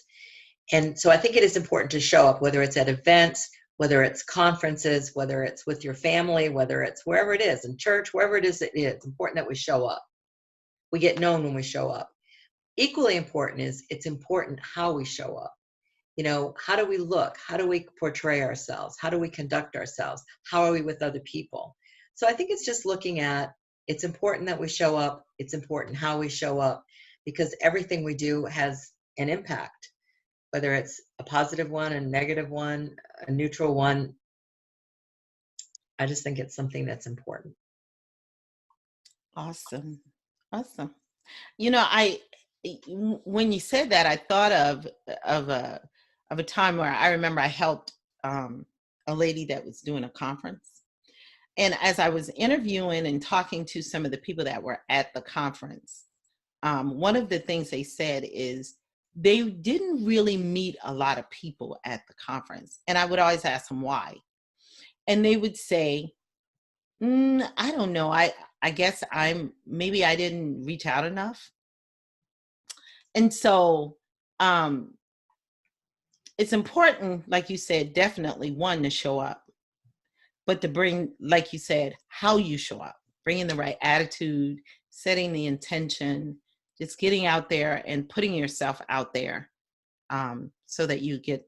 [SPEAKER 2] And so I think it is important to show up, whether it's at events, whether it's conferences, whether it's with your family, whether it's wherever it is, in church, wherever it is, it's important that we show up. We get known when we show up. Equally important is it's important how we show up. How do we look? How do we portray ourselves? How do we conduct ourselves? How are we with other people? So I think it's just looking at, it's important that we show up. It's important how we show up because everything we do has an impact, whether it's a positive one, a negative one, a neutral one. I just think it's something that's important.
[SPEAKER 1] Awesome. Awesome. You know, when you said that, I thought of a of a time where I remember I helped um, a lady that was doing a conference, and as I was interviewing and talking to some of the people that were at the conference, one of the things they said is they didn't really meet a lot of people at the conference, and I would always ask them why, and they would say, I don't know. I guess maybe I didn't reach out enough. And so um it's important, like you said, definitely one to show up, but to bring, like you said, how you show up, bringing the right attitude, setting the intention, just getting out there and putting yourself out there, so that you get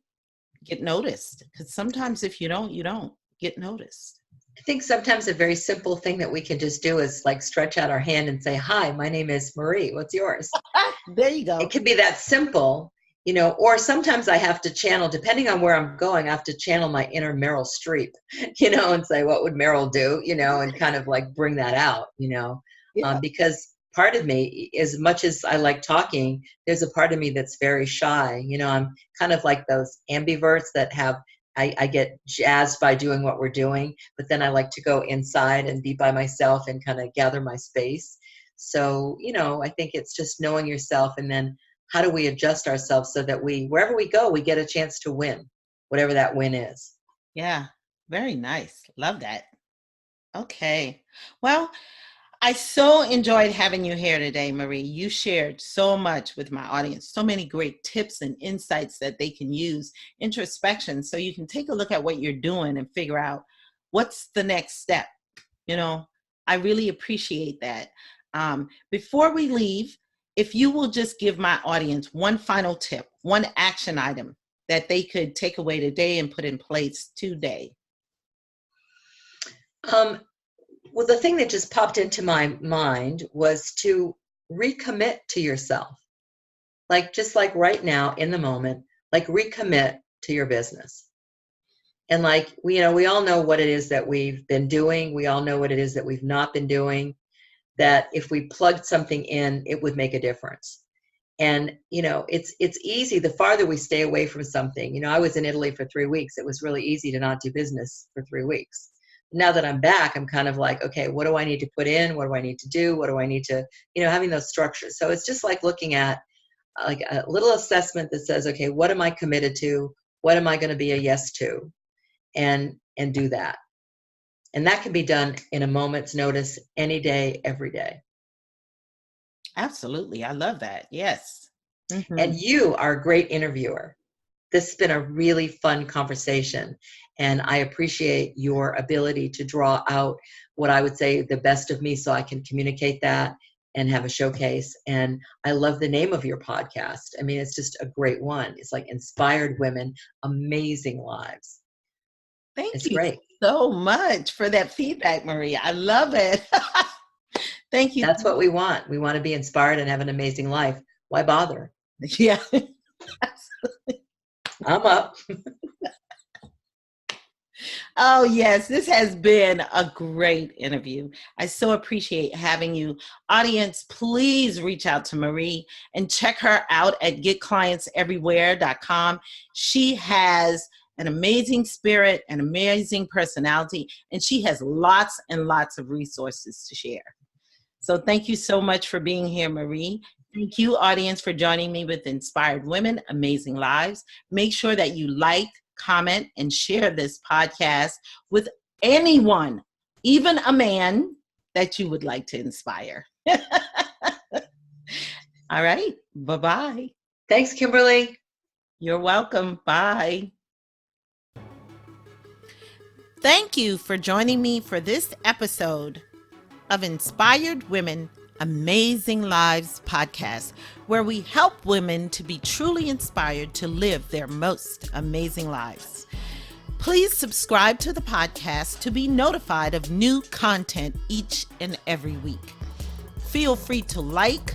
[SPEAKER 1] noticed. Because sometimes if you don't get noticed.
[SPEAKER 2] I think sometimes a very simple thing that we can just do is like stretch out our hand and say, "Hi, my name is Marie. What's yours?"
[SPEAKER 1] There you
[SPEAKER 2] It
[SPEAKER 1] go.
[SPEAKER 2] could be that simple, or sometimes I have to channel, depending on where I'm going, I have to channel my inner Meryl Streep, and say, what would Meryl do, and kind of like bring that out,
[SPEAKER 1] Yeah.
[SPEAKER 2] because part of me, as much as I like talking, there's a part of me that's very shy. I'm kind of like those ambiverts that I get jazzed by doing what we're doing, but then I like to go inside and be by myself and kind of gather my space. So, I think it's just knowing yourself, and then how do we adjust ourselves so that wherever we go, we get a chance to win, whatever that win is.
[SPEAKER 1] Yeah. Very nice. Love that. Okay. Well, I so enjoyed having you here today, Marie. You shared so much with my audience, so many great tips and insights that they can use, introspection, so you can take a look at what you're doing and figure out what's the next step. You know, I really appreciate that. Before we leave, if you will just give my audience one final tip, one action item that they could take away today and put in place today.
[SPEAKER 2] Um, well, the thing that just popped into my mind was to recommit to yourself. Like, just like right now in the moment, like recommit to your business. And like, we all know what it is that we've been doing. We all know what it is that we've not been doing, that if we plugged something in, it would make a difference. And it's easy the farther we stay away from something. I was in Italy for 3 weeks. It was really easy to not do business for 3 weeks. Now that I'm back, I'm kind of like, okay, what do I need to put in? What do I need to do? What do I need to, having those structures. So it's just like looking at like a little assessment that says, okay, what am I committed to? What am I going to be a yes to? And do that. And that can be done in a moment's notice, any day, every day.
[SPEAKER 1] Absolutely. I love that. Yes.
[SPEAKER 2] And
[SPEAKER 1] Hmm.
[SPEAKER 2] you are a great interviewer. This has been a really fun conversation, and I appreciate your ability to draw out what I would say the best of me so I can communicate that and have a showcase. And I love the name of your podcast. I mean, it's just a great one. It's like Inspired Women, Amazing Lives.
[SPEAKER 1] Thank
[SPEAKER 2] It's
[SPEAKER 1] you
[SPEAKER 2] great.
[SPEAKER 1] so much for that feedback, Marie. I love it. Thank you.
[SPEAKER 2] That's what we want. We want to be inspired and have an amazing life. Why bother?
[SPEAKER 1] Yeah.
[SPEAKER 2] I'm up.
[SPEAKER 1] Oh, yes. This has been a great interview. I so appreciate having you. Audience, please reach out to Marie and check her out at getclientseverywhere.com. She has an amazing spirit, an amazing personality, and she has lots and lots of resources to share. So thank you so much for being here, Marie. Thank you, audience, for joining me with Inspired Women, Amazing Lives. Make sure that you like, comment, and share this podcast with anyone, even a man that you would like to inspire. All right. Bye-bye.
[SPEAKER 2] Thanks, Kimberly.
[SPEAKER 1] You're welcome. Bye. Thank you for joining me for this episode of Inspired Women, Amazing Lives podcast, where we help women to be truly inspired to live their most amazing lives. Please subscribe to the podcast to be notified of new content each and every week. Feel free to like,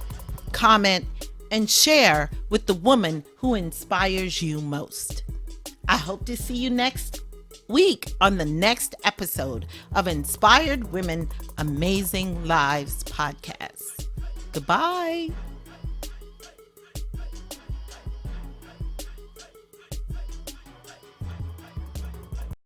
[SPEAKER 1] comment, and share with the woman who inspires you most. I hope to see you next week on the next episode of Inspired Women, Amazing Lives podcast. Goodbye.